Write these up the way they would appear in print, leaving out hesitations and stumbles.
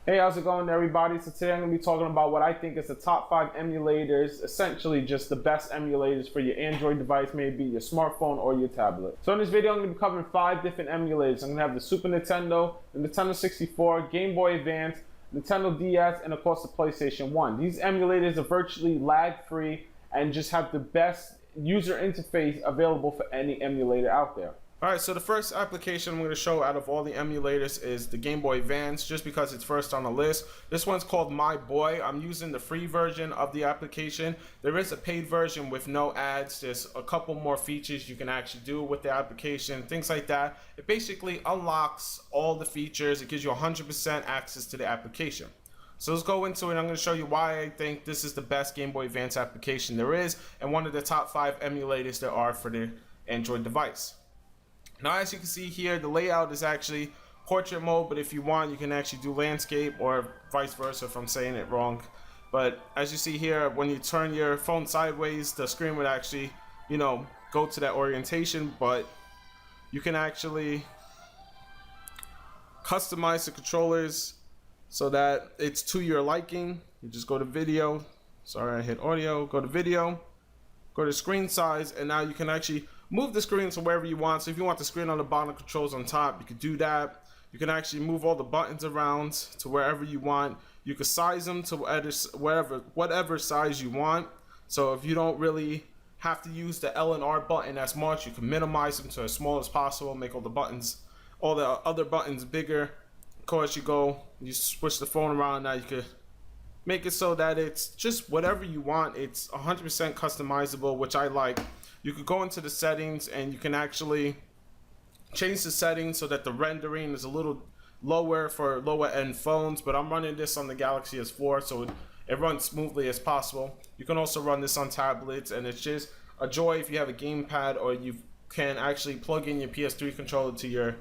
Hey, how's it going, everybody? So today I'm going to be talking about what I think is the top 5 emulators, essentially just the best emulators for your Android device, maybe your smartphone or your tablet. So in this video, I'm going to be covering 5 different emulators. I'm going to have the Super Nintendo, the Nintendo 64, Game Boy Advance, Nintendo DS, and of course the PlayStation 1. These emulators are virtually lag-free and just have the best user interface available for any emulator out there. Alright, so the first application I'm going to show out of all the emulators is the Game Boy Advance, just because it's first on the list. This one's called My Boy. I'm using the free version of the application. There is a paid version with no ads. There's a couple more features you can actually do with the application, things like that. It basically unlocks all the features. It gives you 100% access to the application. So let's go into it. I'm going to show you why I think this is the best Game Boy Advance application there is, and one of the top 5 emulators there are for the Android device. Now, as you can see here, the layout is actually portrait mode, but if you want, you can actually do landscape or vice versa if I'm saying it wrong. But as you see here, when you turn your phone sideways, the screen would actually, go to that orientation, but you can actually customize the controllers so that it's to your liking. You just go to video. Sorry, I hit audio. Go to video. Go to screen size, and now you can actually move the screen to wherever you want. So if you want the screen on the bottom, controls on top, you can do that. You can actually move all the buttons around to wherever you want. You can size them to whatever size you want. So if you don't really have to use the L and R button as much, you can minimize them to as small as possible, make all the other buttons bigger. Of course, you switch the phone around. Now you could make it so that it's just whatever you want. It's 100% customizable, which I like. You could go into the settings and you can actually change the settings so that the rendering is a little lower for lower end phones, but I'm running this on the Galaxy S4, so it runs smoothly as possible. You can also run this on tablets, and it's just a joy if you have a gamepad, or you can actually plug in your PS3 controller to your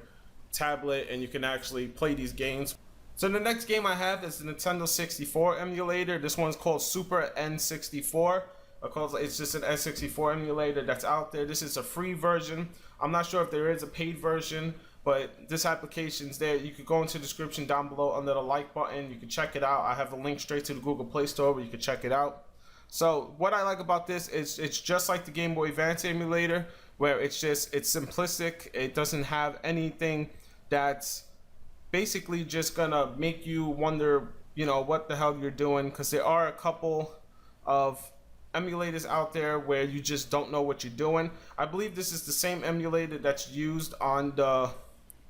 tablet and you can actually play these games. So the next game I have is the Nintendo 64 emulator. This one's called Super N64. It's just an N64 emulator that's out there. This is a free version. I'm not sure if there is a paid version, but this application's there. You could go into the description down below under the like button. You can check it out. I have a link straight to the Google Play Store where you can check it out. So what I like about this is it's just like the Game Boy Advance emulator, where it's simplistic. It doesn't have anything that's basically just gonna make you wonder, what the hell you're doing, because there are a couple of emulators out there where you just don't know what you're doing. I believe this is the same emulator that's used on the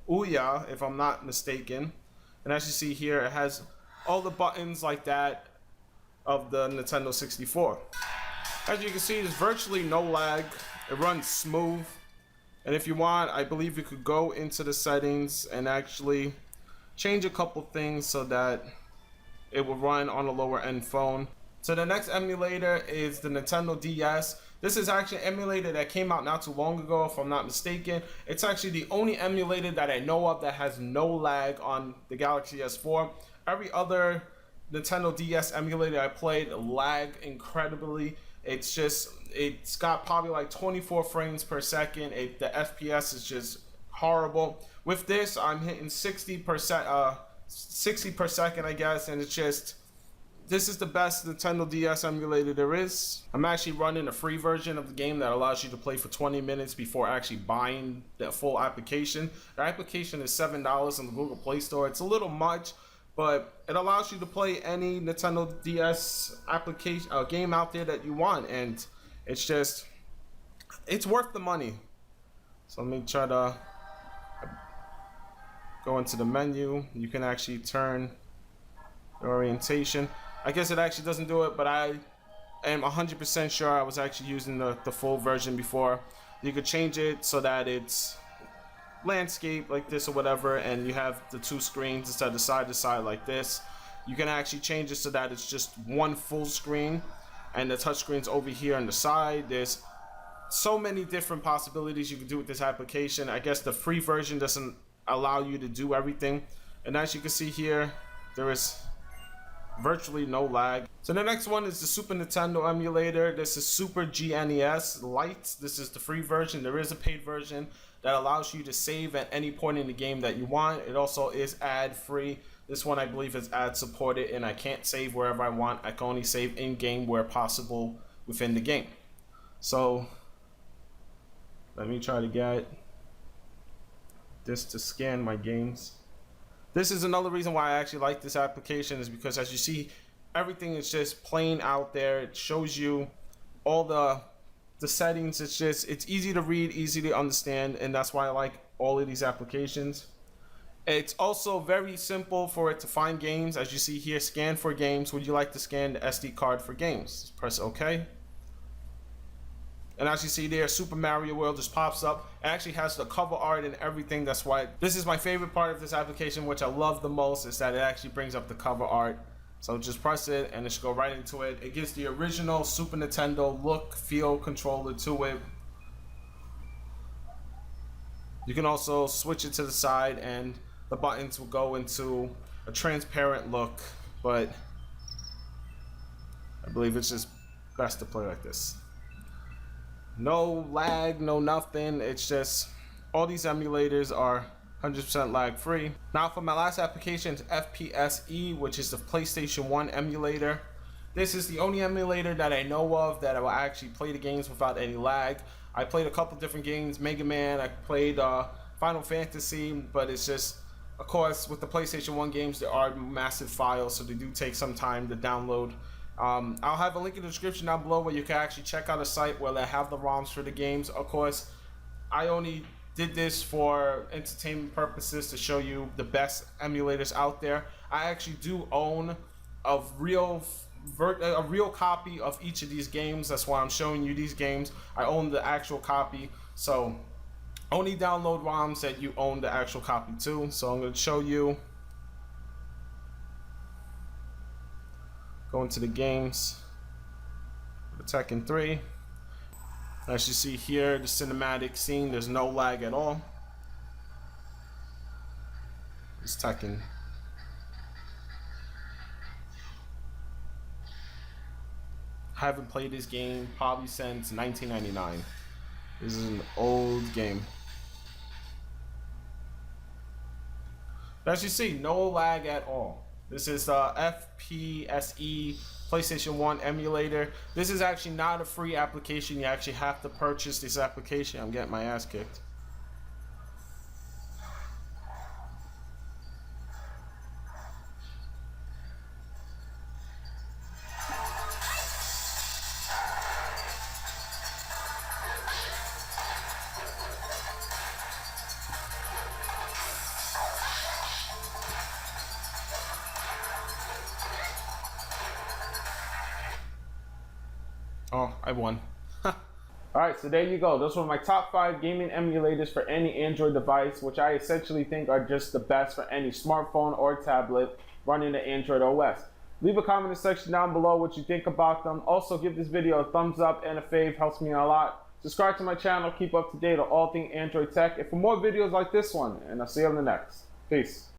Ouya, if I'm not mistaken. And as you see here, it has all the buttons like that of the Nintendo 64. As you can see, there's virtually no lag. It runs smooth. And if you want, I believe you could go into the settings and actually change a couple things so that it will run on a lower end phone. So the next emulator is the Nintendo DS. This is actually an emulator that came out not too long ago, if I'm not mistaken. It's actually the only emulator that I know of that has no lag on the Galaxy S4. Every other Nintendo DS emulator I played lagged incredibly. It's got probably like 24 frames per second. The FPS is just horrible. With this, I'm hitting 60 per second, I guess, and this is the best Nintendo DS emulator there is. I'm actually running a free version of the game that allows you to play for 20 minutes before actually buying the full application. The application is $7 on the Google Play Store. It's a little much, but it allows you to play any Nintendo DS application game out there that you want, and it's worth the money. So let me try to go into the menu. You can actually turn the orientation. I guess it actually doesn't do it, but I am 100% sure I was actually using the full version before. You could change it so that it's landscape like this or whatever, and you have the two screens instead of side to side like this. You can actually change it so that it's just one full screen, and the touch screen's over here on the side. There's so many different possibilities you can do with this application. I guess the free version doesn't allow you to do everything, and as you can see here, there is virtually no lag. So the next one is the Super Nintendo emulator. This is Super GNES Lite. This is the free version. There is a paid version that allows you to save at any point in the game that you want. It also is ad free. This one I believe is ad supported, and I can't save wherever I want. I can only save in game where possible within the game. So let me try to get this to scan my games. This is another reason why I actually like this application, is because as you see, everything is just plain out there. It shows you all the settings. It's easy to read, easy to understand, and that's why I like all of these applications. It's also very simple for it to find games. As you see here, scan for games. Would you like to scan the SD card for games? Press OK. And as you see there, Super Mario World just pops up. It actually has the cover art and everything. That's why this is my favorite part of this application, which I love the most, is that it actually brings up the cover art. So just press it and it should go right into it. It gives the original Super Nintendo look, feel controller to it. You can also switch it to the side and the buttons will go into a transparent look, but I believe it's just best to play like this. No lag, no nothing. It's just all these emulators are 100% lag free. Now for my last application is FPSE, which is the PlayStation 1 emulator. This is the only emulator that I know of that I will actually play the games without any lag. I played a couple different games, Mega Man, I played Final Fantasy, but it's just, of course, with the PlayStation 1 games, there are massive files, so they do take some time to download. I'll have a link in the description down below where you can actually check out a site where they have the ROMs for the games. Of course, I only did this for entertainment purposes to show you the best emulators out there. I actually do own a real copy of each of these games. That's why I'm showing you these games. I own the actual copy, so only download ROMs that you own the actual copy too. So I'm going to show you. Go into the games, Tekken 3. As you see here, the cinematic scene, there's no lag at all. It's Tekken. I haven't played this game probably since 1999. This is an old game. As you see, no lag at all. This is the FPSE PlayStation 1 emulator. This is actually not a free application. You actually have to purchase this application. I'm getting my ass kicked. Oh, I won. Alright, so there you go. Those were my top 5 gaming emulators for any Android device, which I essentially think are just the best for any smartphone or tablet running the Android OS. Leave a comment in the section down below what you think about them. Also, give this video a thumbs up and a fave, helps me out a lot. Subscribe to my channel, keep up to date on all things Android tech, and for more videos like this one, and I'll see you on the next. Peace.